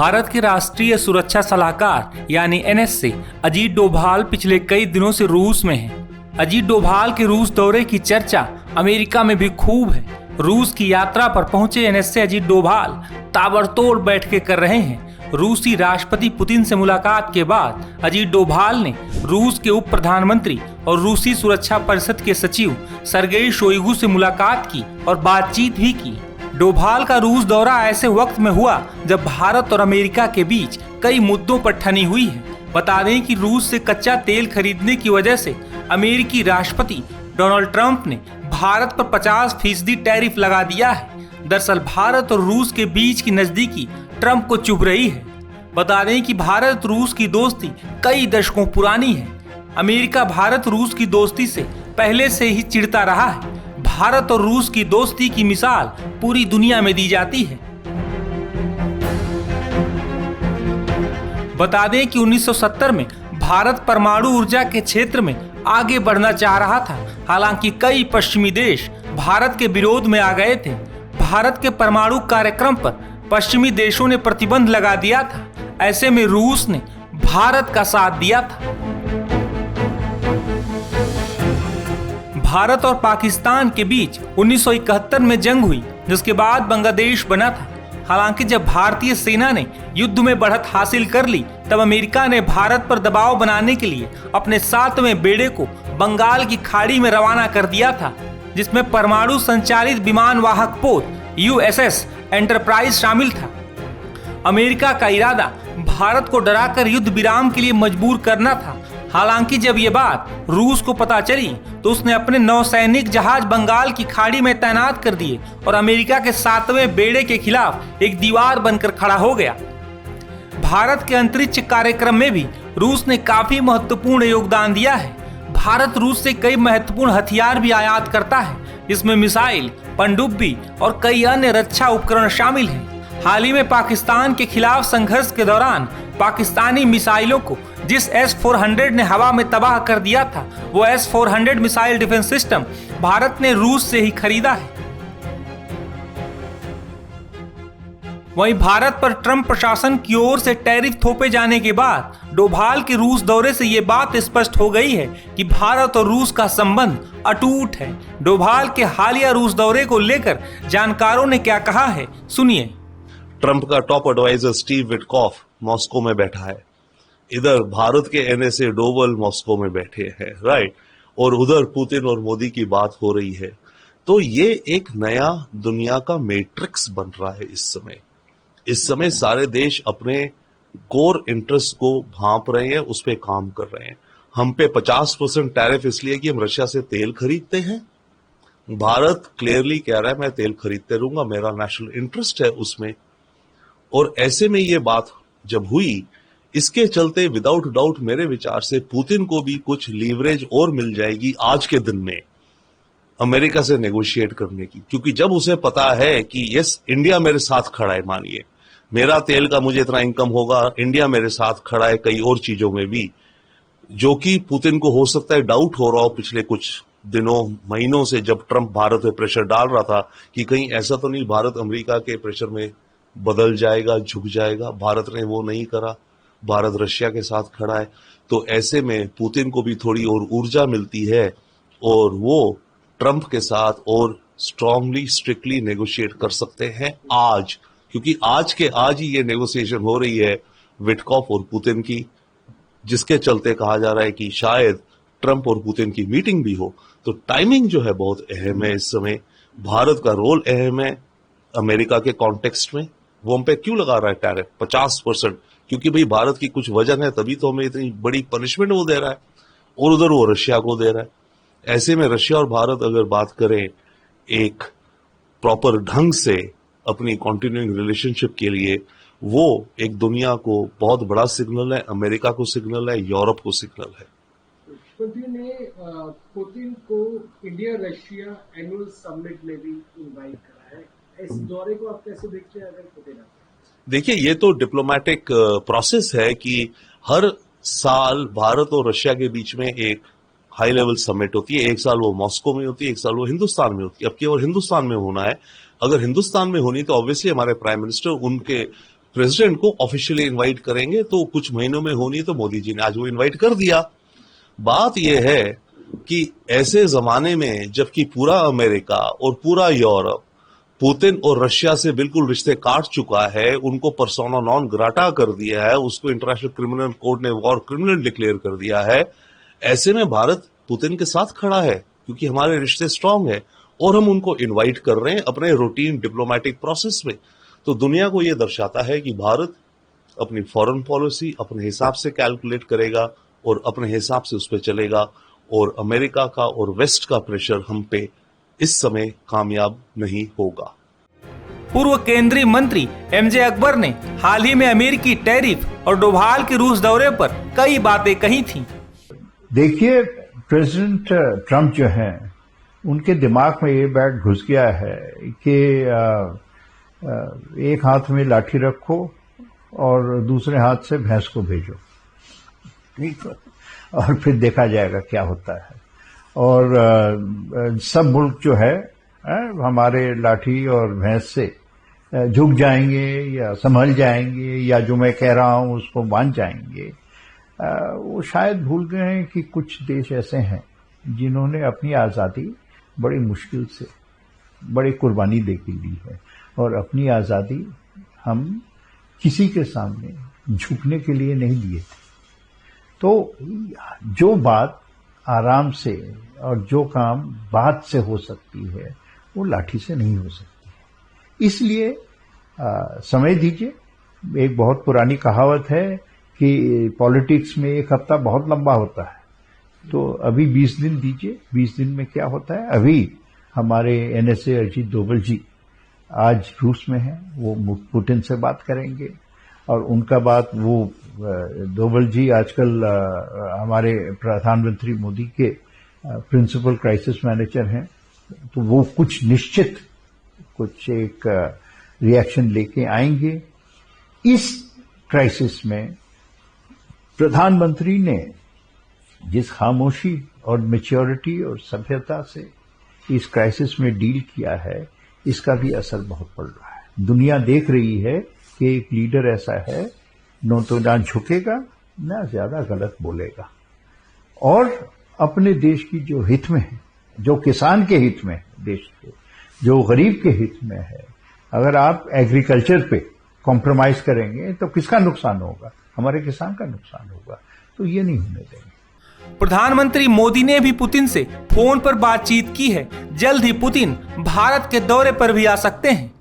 भारत के राष्ट्रीय सुरक्षा सलाहकार यानी एनएसए अजीत डोभाल पिछले कई दिनों से रूस में हैं। अजीत डोभाल के रूस दौरे की चर्चा अमेरिका में भी खूब है। रूस की यात्रा पर पहुंचे एनएसए अजीत डोभाल ताबड़तोड़ बैठकें कर रहे हैं। रूसी राष्ट्रपति पुतिन से मुलाकात के बाद अजीत डोभाल ने रूस के उप प्रधानमंत्री और रूसी सुरक्षा परिषद के सचिव सर्गेई शोइगु से मुलाकात की और बातचीत भी की। डोभाल का रूस दौरा ऐसे वक्त में हुआ जब भारत और अमेरिका के बीच कई मुद्दों पर ठनी हुई है। बता दें कि रूस से कच्चा तेल खरीदने की वजह से अमेरिकी राष्ट्रपति डोनाल्ड ट्रंप ने भारत पर 50% टैरिफ लगा दिया है। दरअसल भारत और रूस के बीच की नजदीकी ट्रंप को चुभ रही है। बता दें कि भारत रूस की दोस्ती कई दशकों पुरानी है। अमेरिका भारत रूस की दोस्ती से पहले से ही चिढ़ता रहा है। भारत और रूस की दोस्ती की मिसाल पूरी दुनिया में दी जाती है। बता दें कि 1970 में भारत परमाणु ऊर्जा के क्षेत्र में आगे बढ़ना चाह रहा था। हालांकि कई पश्चिमी देश भारत के विरोध में आ गए थे। भारत के परमाणु कार्यक्रम पर पश्चिमी देशों ने प्रतिबंध लगा दिया था। ऐसे में रूस ने भारत का साथ दिया था। भारत और पाकिस्तान के बीच 1971 में जंग हुई, जिसके बाद बांग्लादेश बना था। हालांकि जब भारतीय सेना ने युद्ध में बढ़त हासिल कर ली, तब अमेरिका ने भारत पर दबाव बनाने के लिए अपने 7वें बेड़े को बंगाल की खाड़ी में रवाना कर दिया था, जिसमें परमाणु संचालित विमान वाहक पोत यूएसएस एंटरप्राइज शामिल था। अमेरिका का इरादा भारत को डराकर युद्ध विराम के लिए मजबूर करना था। हालांकि जब ये बात रूस को पता चली तो उसने अपने नौसैनिक जहाज बंगाल की खाड़ी में तैनात कर दिए और अमेरिका के 7वें बेड़े के खिलाफ एक दीवार बनकर खड़ा हो गया। भारत के अंतरिक्ष कार्यक्रम में भी रूस ने काफी महत्वपूर्ण योगदान दिया है। भारत रूस से कई महत्वपूर्ण हथियार भी आयात करता है, जिसमें मिसाइल, पनडुब्बी और कई अन्य रक्षा उपकरण शामिल हैं। हाल ही में पाकिस्तान के खिलाफ संघर्ष के दौरान पाकिस्तानी मिसाइलों को जिस S-400 ने हवा में तबाह कर दिया था, वो S-400 missile defence system Bharat ने रूस से ही खरीदा है। वहीं भारत पर ट्रंप प्रशासन की ओर से टैरिफ थोपे जाने के बाद डोभाल के रूस दौरे से ये बात स्पष्ट हो गई है कि भारत और रूस का संबंध अटूट है। डोभाल के हालिया रूस दौरे को लेकर जानकारों ने क्या कहा है, सुनिए। ट्रंप का top adviser Steve Witkoff Moscow में बैठा है, इधर भारत के एनएसए डोभाल मॉस्को में बैठे हैं, राइट, और उधर पुतिन और मोदी की बात हो रही है। तो ये एक नया दुनिया का मैट्रिक्स बन रहा है। इस समय सारे देश अपने कोर इंटरेस्ट को भांप रहे हैं, उस पर काम कर रहे हैं। हम पे 50% टैरिफ इसलिए कि हम रशिया से तेल खरीदते हैं। भारत क्लियरली कह रहा है मैं तेल खरीदते रहूंगा, मेरा नेशनल इंटरेस्ट है उसमें। और ऐसे में ये बात जब हुई, इसके चलते विदाउट डाउट मेरे विचार से पुतिन को भी कुछ लीवरेज और मिल जाएगी आज के दिन में अमेरिका से नेगोशिएट करने की, क्योंकि जब उसे पता है कि यस इंडिया मेरे साथ खड़ा है, मानिए मेरा तेल का मुझे इतना इनकम होगा, इंडिया मेरे साथ खड़ा है कई और चीजों में भी, जो कि पुतिन को हो सकता है डाउट हो रहा हो पिछले कुछ दिनों महीनों से, जब ट्रंप भारत पे प्रेशर डाल रहा था कि कहीं ऐसा तो नहीं भारत अमेरिका के प्रेशर में बदल जाएगा, झुक जाएगा। भारत ने वो नहीं करा, भारत रशिया के साथ खड़ा है। तो ऐसे में पुतिन को भी थोड़ी और ऊर्जा मिलती है और वो ट्रंप के साथ और स्ट्रांगली स्ट्रिक्टली नेगोशिएट कर सकते हैं आज, क्योंकि आज के आज ही ये नेगोशिएशन हो रही है विटकॉफ और पुतिन की, जिसके चलते कहा जा रहा है कि शायद ट्रंप और पुतिन की मीटिंग भी हो। तो टाइमिंग जो है बहुत अहम है। इस समय भारत का रोल अहम है अमेरिका के कॉन्टेक्स्ट में। वो हम पे क्यों लगा रहा है टैरिफ 50%? क्योंकि भाई भारत की कुछ वजन है, तभी तो हमें इतनी बड़ी पनिशमेंट वो दे रहा है, और उधर वो रशिया को दे रहा है। ऐसे में रशिया और भारत अगर बात करें एक प्रॉपर ढंग से अपनी कंटिन्यूइंग रिलेशनशिप के लिए, वो एक दुनिया को बहुत बड़ा सिग्नल है, अमेरिका को सिग्नल है, यूरोप को सिग्नल है। पुतिन को इंडिया रशिया एनुअल समिट में भी इनवाइट करा है। इस दौरे को आप कैसे देखते हैं? अगर पुतिन देखिए, ये तो डिप्लोमेटिक प्रोसेस है कि हर साल भारत और रशिया के बीच में एक हाई लेवल समिट होती है। एक साल वो मॉस्को में होती है, एक साल वो हिंदुस्तान में होती है। अब केवल हिंदुस्तान में होना है। अगर हिंदुस्तान में होनी तो ऑब्वियसली हमारे प्राइम मिनिस्टर उनके प्रेसिडेंट को ऑफिशियली इनवाइट करेंगे तो कुछ महीनों में होनी, तो मोदी जी ने आज वो इनवाइट कर दिया। बात यह है कि ऐसे जमाने में जबकि पूरा अमेरिका और पूरा यूरोप पुतिन और रशिया से बिल्कुल रिश्ते काट चुका है, उनको पर्सोना नॉन ग्राटा कर दिया है, उसको इंटरनेशनल क्रिमिनल कोर्ट ने वॉर क्रिमिनल डिक्लेयर कर दिया है, ऐसे में भारत पुतिन के साथ खड़ा है क्योंकि हमारे रिश्ते स्ट्रांग है और हम उनको इनवाइट कर रहे हैं अपने रूटीन डिप्लोमेटिक प्रोसेस में। तो दुनिया को यह दर्शाता है कि भारत अपनी फॉरेन पॉलिसी अपने हिसाब से कैलकुलेट करेगा और अपने हिसाब से उस पर चलेगा, और अमेरिका का और वेस्ट का प्रेशर हम पे इस समय कामयाब नहीं होगा। पूर्व केंद्रीय मंत्री एमजे अकबर ने हाल ही में अमेरिकी टैरिफ और डोभाल के रूस दौरे पर कई बातें कही थीं। देखिए, प्रेसिडेंट ट्रंप जो हैं, उनके दिमाग में ये बात घुस गया है कि एक हाथ में लाठी रखो और दूसरे हाथ से भैंस को भेजो, ठीक है, और फिर देखा जाएगा क्या होता है। और सब मुल्क जो है हमारे लाठी और भैंस से झुक जाएंगे या संभल जाएंगे या जो मैं कह रहा हूं उसको मान जाएंगे। वो शायद भूल गए हैं कि कुछ देश ऐसे हैं जिन्होंने अपनी आज़ादी बड़ी मुश्किल से बड़ी कुर्बानी दे के ली है, और अपनी आज़ादी हम किसी के सामने झुकने के लिए नहीं लिए थे। तो जो बात आराम से और जो काम बात से हो सकती है वो लाठी से नहीं हो सकती है। इसलिए समय दीजिए। एक बहुत पुरानी कहावत है कि पॉलिटिक्स में एक हफ्ता बहुत लंबा होता है, तो अभी 20 दिन दीजिए। 20 दिन में क्या होता है, अभी हमारे NSA अजीत डोभाल जी आज रूस में हैं, वो पुतिन से बात करेंगे और उनका बात वो डोभाल जी आजकल हमारे प्रधानमंत्री मोदी के प्रिंसिपल क्राइसिस मैनेजर हैं, तो वो कुछ निश्चित कुछ एक रिएक्शन लेके आएंगे। इस क्राइसिस में प्रधानमंत्री ने जिस खामोशी और मैच्योरिटी और सभ्यता से इस क्राइसिस में डील किया है, इसका भी असर बहुत पड़ रहा है। दुनिया देख रही है कि एक लीडर ऐसा है तो ना झुकेगा ना ज्यादा गलत बोलेगा, और अपने देश की जो हित में है, जो किसान के हित में है, देश के जो गरीब के हित में है, अगर आप एग्रीकल्चर पे कॉम्प्रोमाइज करेंगे तो किसका नुकसान होगा? हमारे किसान का नुकसान होगा। तो ये नहीं होने देंगे। प्रधानमंत्री मोदी ने भी पुतिन से फोन पर बातचीत की है। जल्द ही पुतिन भारत के दौरे पर भी आ सकते हैं।